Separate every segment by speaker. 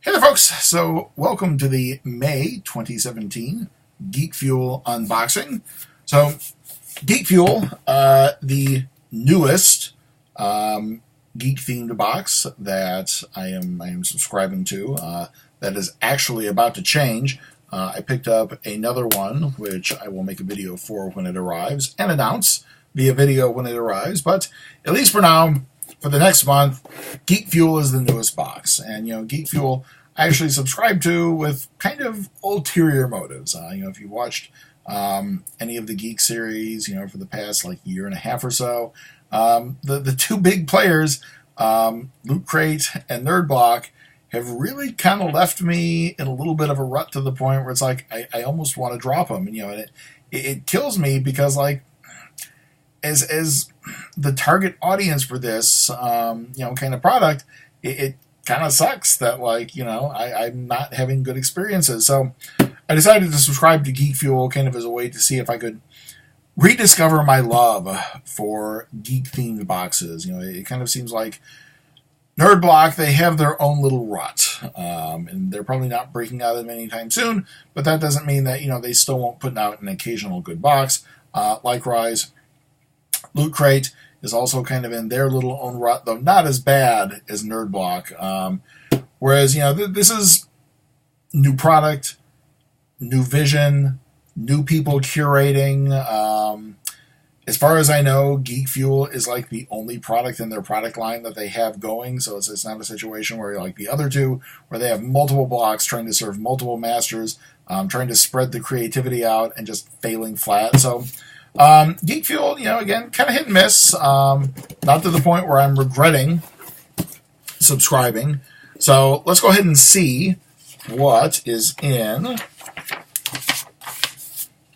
Speaker 1: Hey there, folks. So, welcome to the May 2017 Geek Fuel unboxing. So, Geek Fuel, the newest geek-themed box that I am subscribing to, that is actually about to change. I picked up another one, which I will make a video for when it arrives, and announce via video when it arrives. But at least for now, for the next month, Geek Fuel is the newest box. And, Geek Fuel I actually subscribe to with kind of ulterior motives. If you watched any of the Geek series, for the past year and a half or so, the two big players, Loot Crate and Nerd Block, have really kind of left me in a little bit of a rut to the point where it's like I almost want to drop them. And it kills me because as the target audience for this kind of product, it kind of sucks that I'm not having good experiences. So I decided to subscribe to Geek Fuel kind of as a way to see if I could rediscover my love for geek themed boxes. It kind of seems like Nerd Block, they have their own little rut, and they're probably not breaking out of them anytime soon, but that doesn't mean that they still won't put out an occasional good box. Likewise, Loot Crate is also kind of in their little own rut, though not as bad as Nerd Block. Whereas, this is new product, new vision, new people curating. As far as I know, Geek Fuel is the only product in their product line that they have going, so it's not a situation where like the other two, where they have multiple blocks trying to serve multiple masters, trying to spread the creativity out and just failing flat. So Geek Fuel, again, kind of hit and miss. Not to the point where I'm regretting subscribing. So let's go ahead and see what is in.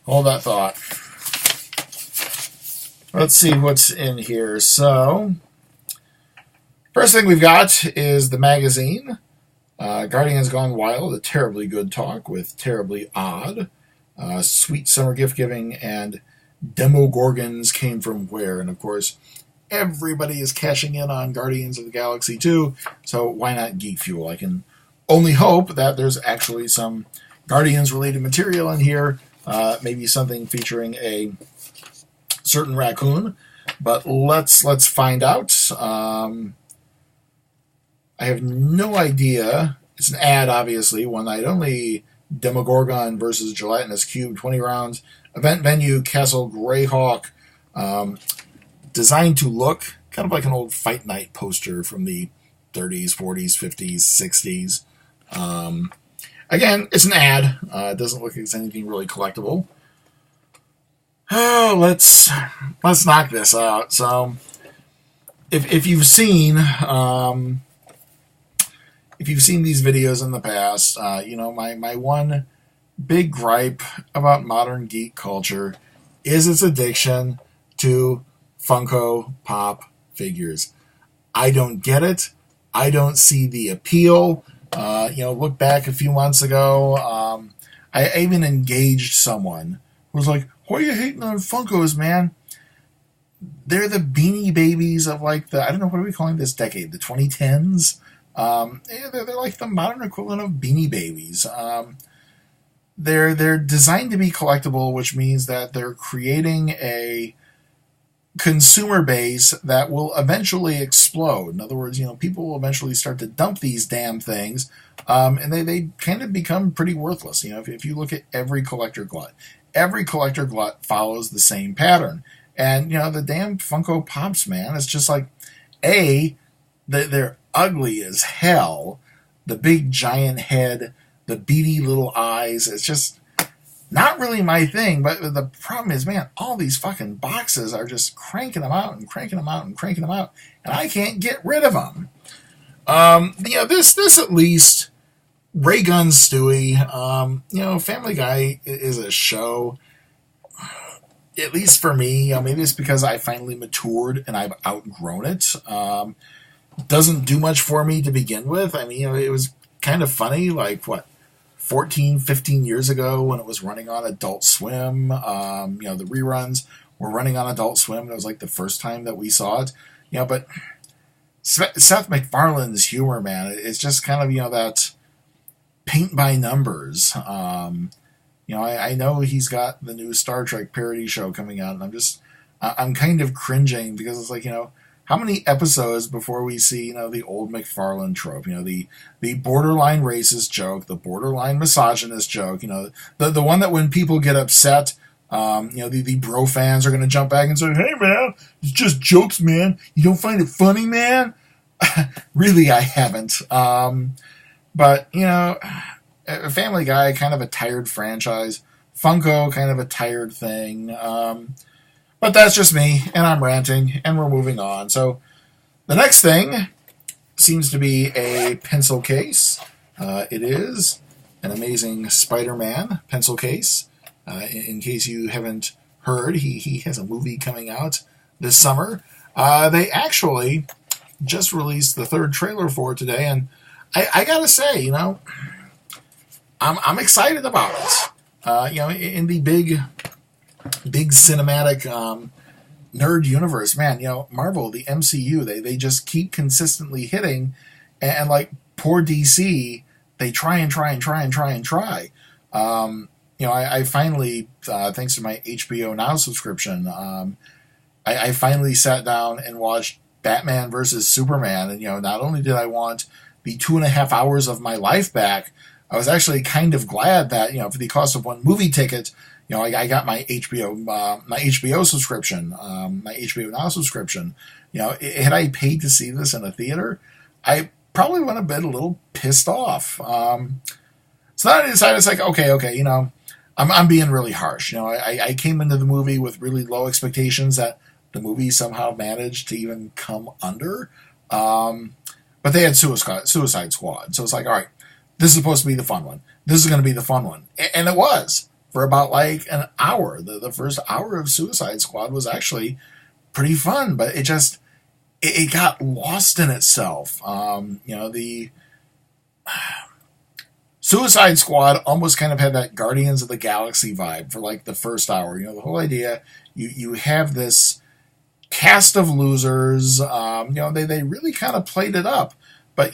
Speaker 1: Hold that thought. Let's see what's in here. So, first thing we've got is the magazine. Guardians Gone Wild, a terribly good talk with terribly odd. Sweet summer gift giving, and Demogorgons came from where? And of course, everybody is cashing in on Guardians of the Galaxy 2, so why not Geek Fuel? I can only hope that there's actually some Guardians-related material in here, maybe something featuring a certain raccoon, but let's find out. I have no idea. It's an ad, obviously. One night only. Demogorgon versus Gelatinous Cube, 20 rounds. Event venue, Castle Greyhawk. Designed to look kind of like an old Fight Night poster from the 30s, 40s, 50s, 60s. Again, it's an ad. It doesn't look like it's anything really collectible. Oh, let's knock this out. So, if you've seen these videos in the past, my one big gripe about modern geek culture is its addiction to Funko Pop figures. I don't get it. I don't see the appeal. Look back a few months ago. I even engaged someone who was like, "Why are you hating on Funkos, man? They're the Beanie Babies of I don't know, what are we calling this decade? The 2010s? They're like the modern equivalent of Beanie Babies. They're designed to be collectible, which means that they're creating a consumer base that will eventually explode. In other words, people will eventually start to dump these damn things, and they kind of become pretty worthless. If you look at every collector glut follows the same pattern. And, the damn Funko Pops, man, it's just they're ugly as hell. The big giant head, the beady little eyes, it's just not really my thing. But the problem is, man, all these fucking boxes are just cranking them out and cranking them out and cranking them out, and I can't get rid of them. This at least, Ray Gun Stewie, Family Guy is a show, at least for me. Maybe it's because I finally matured and I've outgrown it. Doesn't do much for me to begin with. It was kind of funny, 14, 15 years ago when it was running on Adult Swim. The reruns were running on Adult Swim, and it was the first time that we saw it. But Seth MacFarlane's humor, man, it's just kind of, that paint by numbers. I know he's got the new Star Trek parody show coming out, and I'm kind of cringing because it's like, how many episodes before we see, the old McFarlane trope, the borderline racist joke, the borderline misogynist joke, the one that when people get upset, the bro fans are going to jump back and say, hey man, it's just jokes, man. You don't find it funny, man? Really, I haven't. But, Family Guy, kind of a tired franchise. Funko, kind of a tired thing. But that's just me, and I'm ranting, and we're moving on. So the next thing seems to be a pencil case. It is an Amazing Spider-Man pencil case. In case you haven't heard, he has a movie coming out this summer. They actually just released the third trailer for it today, and I gotta say, I'm excited about it. In the big cinematic nerd universe, man, Marvel, the MCU, they just keep consistently hitting, and like poor DC, they try. I finally, thanks to my HBO Now subscription, I finally sat down and watched Batman versus Superman, and not only did I want the 2.5 hours of my life back, I was actually kind of glad that for the cost of one movie ticket, I got my HBO subscription, my HBO Now subscription. Had I paid to see this in a theater, I probably would have been a little pissed off. So then I decided, it's like, okay, I'm being really harsh. I came into the movie with really low expectations that the movie somehow managed to even come under. But they had Suicide Squad, so it's like, all right, this is supposed to be the fun one. This is going to be the fun one, and it was. For about like an hour. The first hour of Suicide Squad was actually pretty fun, but it got lost in itself. The Suicide Squad almost kind of had that Guardians of the Galaxy vibe for like the first hour. The whole idea, you have this cast of losers, they really kind of played it up, but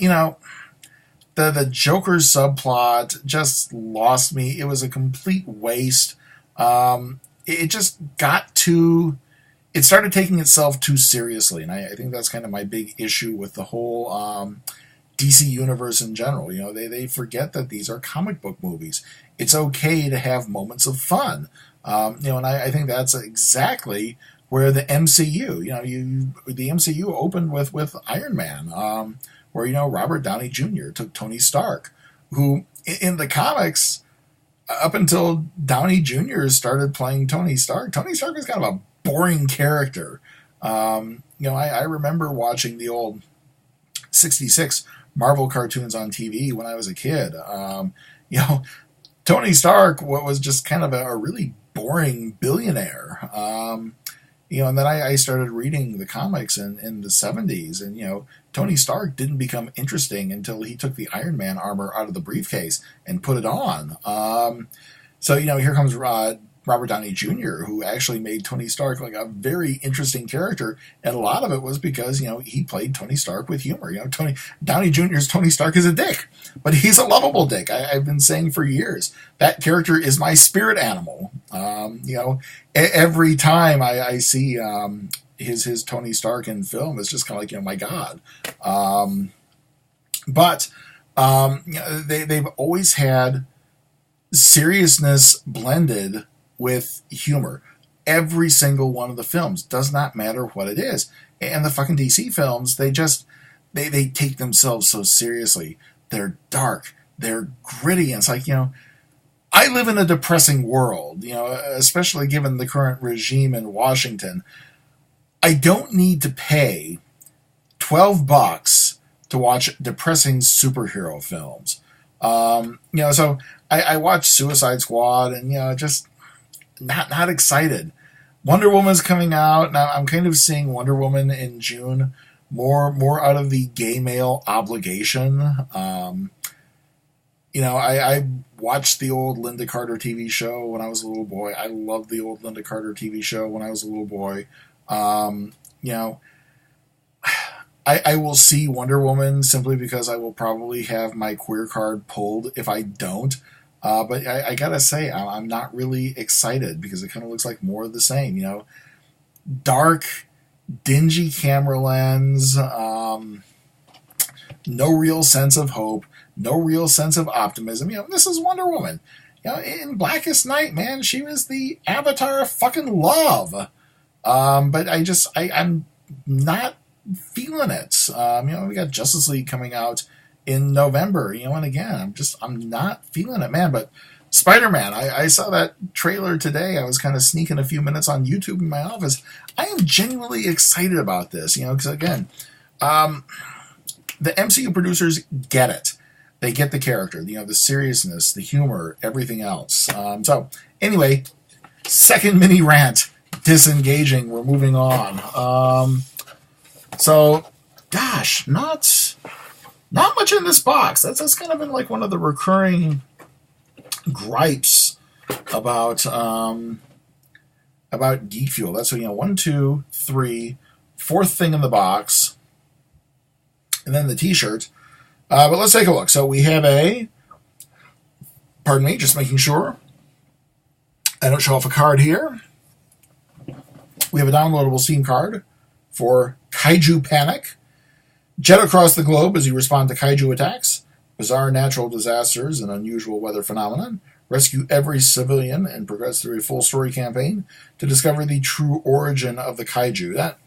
Speaker 1: the Joker subplot just lost me. It was a complete waste. It just it started taking itself too seriously, and I think that's kind of my big issue with the whole DC universe in general. They forget that these are comic book movies. It's okay to have moments of fun. And I think that's exactly where the MCU, the MCU opened with Iron Man, where, Robert Downey Jr. took Tony Stark, who in the comics, up until Downey Jr. started playing Tony Stark was kind of a boring character. I remember watching the old 66 Marvel cartoons on TV when I was a kid. Tony Stark was just kind of a really boring billionaire. And then I started reading the comics in the 70s, and, Tony Stark didn't become interesting until he took the Iron Man armor out of the briefcase and put it on. So, here comes Robert Downey Jr., who actually made Tony Stark like a very interesting character, and a lot of it was because, he played Tony Stark with humor. Downey Jr.'s Tony Stark is a dick, but he's a lovable dick. I've been saying for years, that character is my spirit animal. Every time I see his Tony Stark in film, it's just kind of like, my God. But they've always had seriousness blended with humor. Every single one of the films, does not matter what it is. And the fucking DC films, they take themselves so seriously. They're dark, they're gritty, and it's like, I live in a depressing world, especially given the current regime in Washington. I don't need to pay $12 to watch depressing superhero films. So I watched Suicide Squad, and just not excited. Wonder Woman's coming out now. I'm kind of seeing Wonder Woman in June more out of the gay male obligation. I watched the old Linda Carter TV show when I was a little boy. I loved the old Linda Carter TV show when I was a little boy. I will see Wonder Woman simply because I will probably have my queer card pulled if I don't. But I gotta say, I'm not really excited because it kind of looks like more of the same. Dark, dingy camera lens, no real sense of hope, no real sense of optimism. This is Wonder Woman. In Blackest Night, man, she was the avatar of fucking love. But I'm not feeling it. We got Justice League coming out in November, and again, I'm not feeling it, man. But Spider-Man, I saw that trailer today. I was kind of sneaking a few minutes on YouTube in my office. I am genuinely excited about this, because again, the MCU producers get it. They get the character, the seriousness, the humor, everything else. So anyway, second mini rant, disengaging. We're moving on. So, gosh, not much in this box. That's kind of been like one of the recurring gripes about Geek Fuel. That's 1, 2, 3, fourth thing in the box, and then the T-shirt. But let's take a look. So we have pardon me, just making sure I don't show off a card here. We have a downloadable Steam card for Kaiju Panic. Jet across the globe as you respond to kaiju attacks, bizarre natural disasters, and unusual weather phenomenon. Rescue every civilian and progress through a full story campaign to discover the true origin of the kaiju. That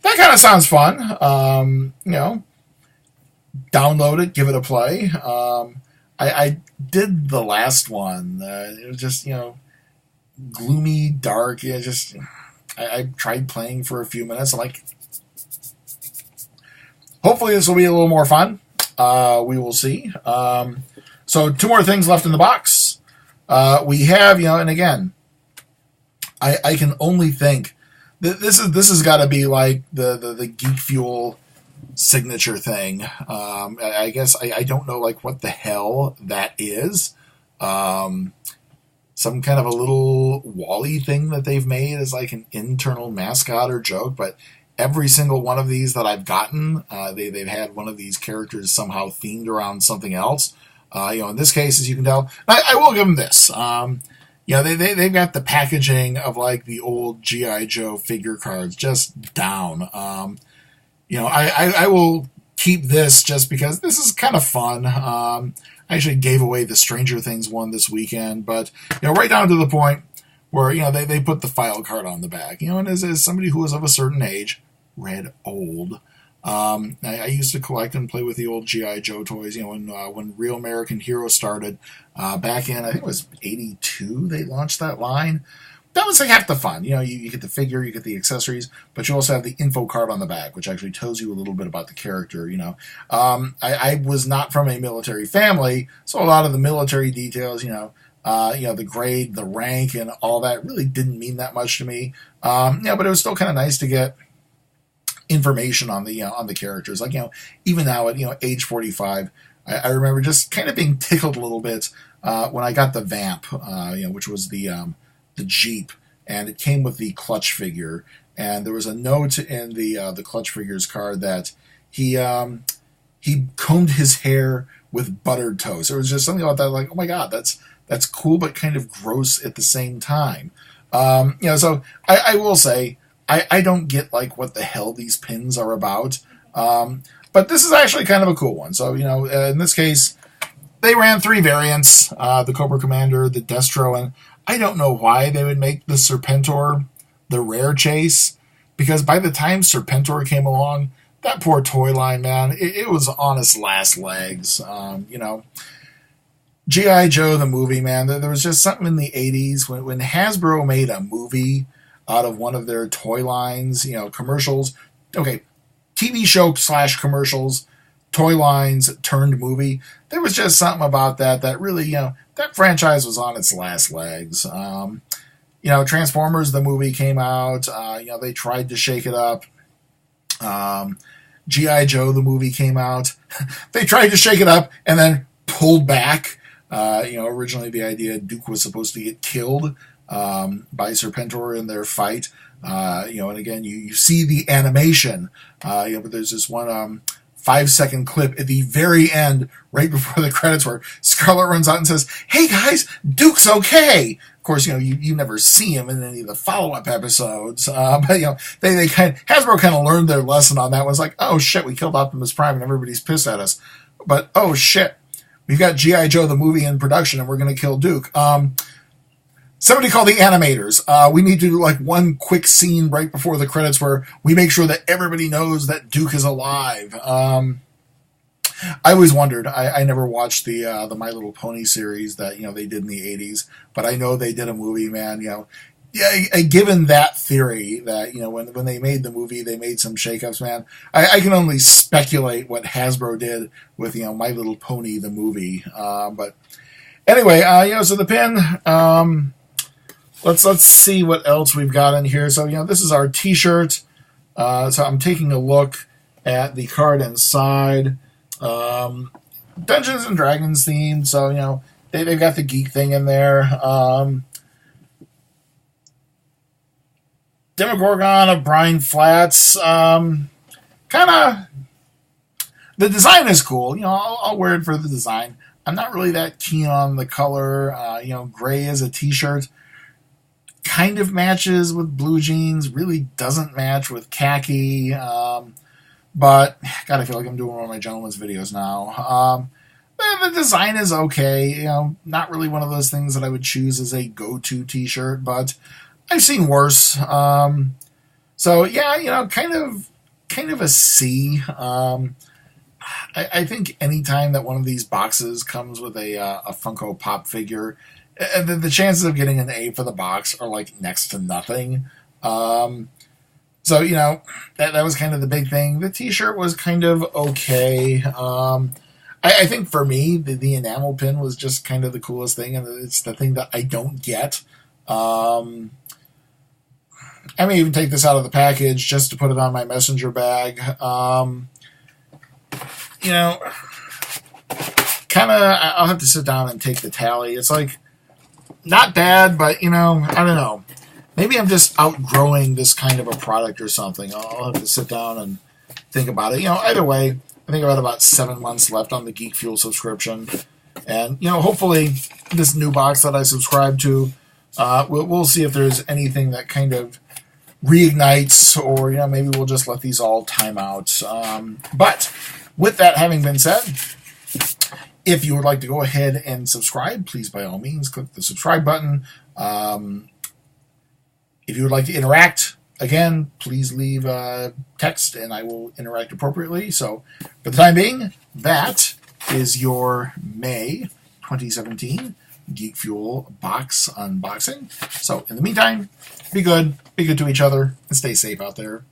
Speaker 1: kind of sounds fun. Download it, give it a play. I did the last one. It was just, gloomy, dark. I tried playing for a few minutes. I'm like, hopefully this will be a little more fun. We will see. So 2 more things left in the box. We have, and again, I can only think that this has got to be like the Geek Fuel signature thing. I guess I don't know like what the hell that is. Some kind of a little Wall-E thing that they've made as like an internal mascot or joke, but every single one of these that I've gotten, they've had one of these characters somehow themed around something else. In this case, as you can tell, I will give them this. They've got the packaging of like the old G.I. Joe figure cards just down. I will keep this just because this is kind of fun. I actually gave away the Stranger Things one this weekend, but right down to the point where they put the file card on the back. And as somebody who was of a certain age, read old, I used to collect and play with the old G.I. Joe toys. When Real American Hero started back in, I think it was '82, they launched that line. That was like half the fun. You get the figure, you get the accessories, but you also have the info card on the back, which actually tells you a little bit about the character. I was not from a military family, so a lot of the military details, the grade, the rank, and all that really didn't mean that much to me. But it was still kind of nice to get information on the characters. Like, even now at age 45, I remember just kind of being tickled a little bit when I got the Vamp, which was the Jeep, and it came with the Clutch figure, and there was a note in the Clutch figures card that he combed his hair with buttered toast. There was just something about that, like, oh my god, that's cool, but kind of gross at the same time. So I will say I don't get like what the hell these pins are about, but this is actually kind of a cool one. So in this case, they ran 3 variants: the Cobra Commander, the Destro, and I don't know why they would make the Serpentor the rare chase, because by the time Serpentor came along, that poor toy line, man, it was on its last legs. G.I. Joe, the movie, man, there was just something in the 80s when Hasbro made a movie out of one of their toy lines, commercials. Okay, TV show / commercials, toy lines turned movie. There was just something about that really, that franchise was on its last legs. Transformers, the movie came out. They tried to shake it up. G.I. Joe, the movie came out. They tried to shake it up and then pulled back. Originally the idea Duke was supposed to get killed by Serpentor in their fight. And again, you see the animation. But there's this one 5-second clip at the very end, right before the credits, where Scarlet runs out and says, "Hey guys, Duke's okay." Of course, you never see him in any of the follow-up episodes, but they Hasbro kind of learned their lesson on that. Was like, oh shit, we killed Optimus Prime and everybody's pissed at us, but oh shit, we've got G.I. Joe the movie in production and we're going to kill Duke. Somebody call the animators. We need to do like one quick scene right before the credits where we make sure that everybody knows that Duke is alive. I always wondered. I never watched the My Little Pony series that they did in the '80s, but I know they did a movie. Man, given that theory that when they made the movie they made some shakeups. Man, I can only speculate what Hasbro did with My Little Pony the movie. But anyway, so the pin. Let's see what else we've got in here. So this is our T-shirt. So I'm taking a look at the card inside. Dungeons and Dragons themed. So they've got the Geek thing in there. Demogorgon of Brine Flats. Kind of. The design is cool. I'll wear it for the design. I'm not really that keen on the color. Gray as a T-shirt. Kind of matches with blue jeans, really doesn't match with khaki, but God, I feel like I'm doing one of my gentleman's videos now. The design is okay, not really one of those things that I would choose as a go-to T-shirt, but I've seen worse. So yeah, kind of a C. I think anytime that one of these boxes comes with a Funko Pop figure, the chances of getting an A for the box are like next to nothing. So that was kind of the big thing. The T-shirt was kind of okay. I think for me the enamel pin was just kind of the coolest thing, and it's the thing that I don't get. I may even take this out of the package just to put it on my messenger bag. Kind of, I'll have to sit down and take the tally. It's like, not bad, but, I don't know. Maybe I'm just outgrowing this kind of a product or something. I'll have to sit down and think about it. Either way, I think I have about 7 months left on the Geek Fuel subscription. And, hopefully this new box that I subscribe to, we'll see if there's anything that kind of reignites, or, maybe we'll just let these all time out. But with that having been said, if you would like to go ahead and subscribe, please, by all means, click the subscribe button. If you would like to interact, again, please leave a text and I will interact appropriately. So, for the time being, that is your May 2017 Geek Fuel box unboxing. So, in the meantime, be good to each other, and stay safe out there.